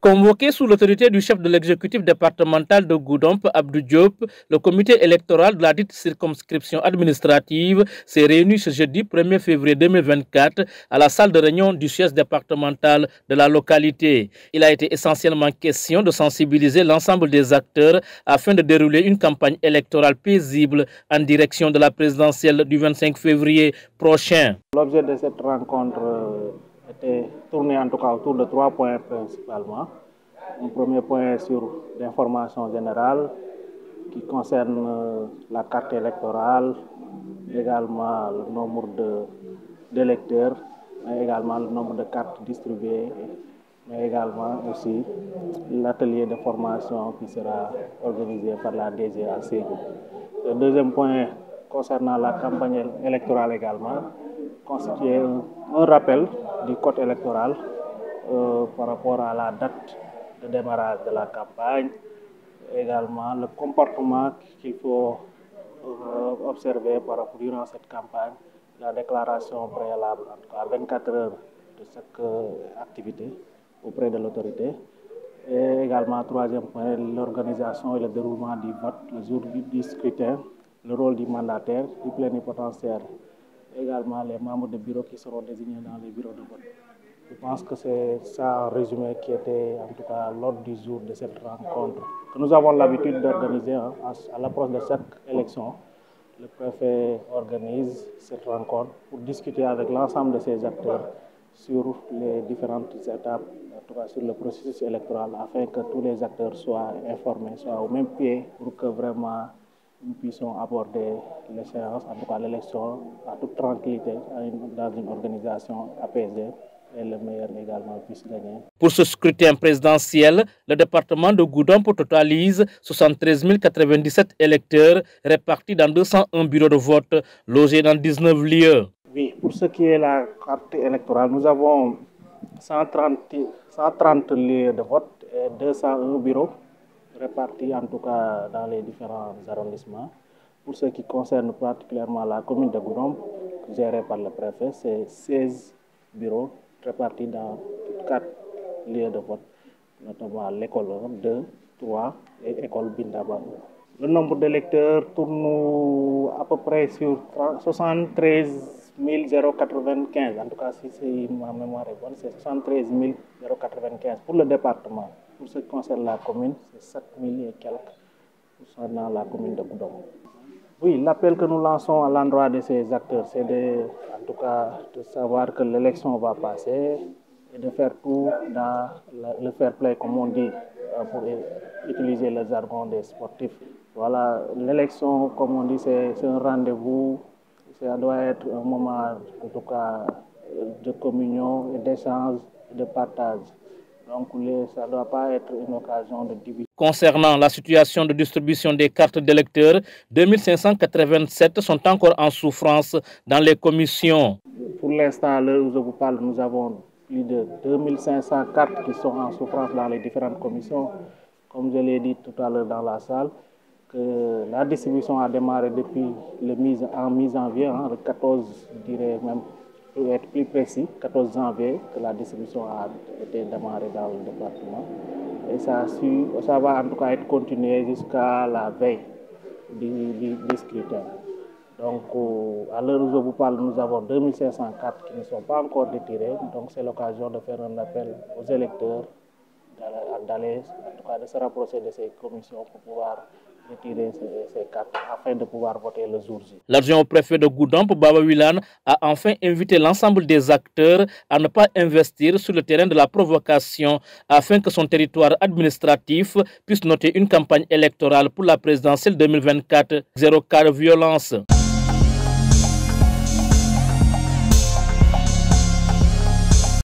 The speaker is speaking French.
Convoqué sous l'autorité du chef de l'exécutif départemental de Goudomp, Abdou Diop, le comité électoral de la dite circonscription administrative s'est réuni ce jeudi 1er février 2024 à la salle de réunion du siège départemental de la localité. Il a été essentiellement question de sensibiliser l'ensemble des acteurs afin de dérouler une campagne électorale paisible en direction de la présidentielle du 25 février prochain. L'objet de cette rencontre était tourné en tout cas autour de 3 points principalement. Un premier point sur l'information générale qui concerne la carte électorale, également le nombre d'électeurs, mais également le nombre de cartes distribuées, mais également aussi l'atelier de formation qui sera organisé par la DG à Ségou. Le deuxième point concernant la campagne électorale également constitue un rappel du code électoral par rapport à la date de démarrage de la campagne, également le comportement qu'il faut observer durant cette campagne, la déclaration préalable, en tout cas 24 heures de chaque activité auprès de l'autorité. Et également, troisième point, l'organisation et le déroulement du vote, le jour du scrutin, le rôle du mandataire, du plénipotentiaire, également les membres de bureau qui seront désignés dans les bureaux de vote. Je pense que c'est ça en résumé qui était en tout cas l'ordre du jour de cette rencontre que nous avons l'habitude d'organiser à l'approche de chaque élection. Le préfet organise cette rencontre pour discuter avec l'ensemble de ses acteurs sur les différentes étapes, en tout cas sur le processus électoral, afin que tous les acteurs soient informés, soient au même pied pour que vraiment nous puissions aborder l'échéance, en tout cas l'élection, à toute tranquillité, dans une organisation apaisée. Et le meilleur également puisse gagner. Pour ce scrutin présidentiel, le département de Goudomp totalise 73 097 électeurs répartis dans 201 bureaux de vote logés dans 19 lieux. Oui, pour ce qui est la carte électorale, nous avons 130 lieux de vote et 201 bureaux répartis en tout cas dans les différents arrondissements. Pour ce qui concerne particulièrement la commune de Goudomp, gérée par le préfet, c'est 16 bureaux répartis dans 4 lieux de vote, notamment l'école 1, 2, 3 et l'école Bindaba. Le nombre d'électeurs tourne à peu près sur 73 095. En tout cas, si ma mémoire est bonne, c'est 73 095 pour le département. Pour ce qui concerne la commune, c'est 7 000 et quelques concernant la commune de Goudomp. Oui, l'appel que nous lançons à l'endroit de ces acteurs, c'est en tout cas de savoir que l'élection va passer et de faire tout dans le fair play, comme on dit, pour utiliser le jargon des sportifs. Voilà, l'élection, comme on dit, c'est un rendez-vous, ça doit être un moment, en tout cas, de communion et d'échange et de partage. Donc, ça ne doit pas être une occasion de division. Concernant la situation de distribution des cartes d'électeurs, 2587 sont encore en souffrance dans les commissions. Pour l'instant, à l'heure où je vous parle, nous avons plus de 2500 cartes qui sont en souffrance dans les différentes commissions. Comme je l'ai dit tout à l'heure dans la salle, que la distribution a démarré depuis mi-janvier, le 14, je dirais même, pour être plus précis, 14 janvier, que la distribution a été démarrée dans le département. Et ça va en tout cas être continué jusqu'à la veille du scrutin. Donc, à l'heure où je vous parle, nous avons 2500 cartes qui ne sont pas encore retirées. Donc, c'est l'occasion de faire un appel aux électeurs d'aller, en tout cas, de se rapprocher de ces commissions pour pouvoir retirer ces cartes afin de pouvoir voter le jour J. L'adjoint au préfet de Goudomp, Baba Wilane, a enfin invité l'ensemble des acteurs à ne pas investir sur le terrain de la provocation afin que son territoire administratif puisse noter une campagne électorale pour la présidentielle 2024 zéro cas de violence.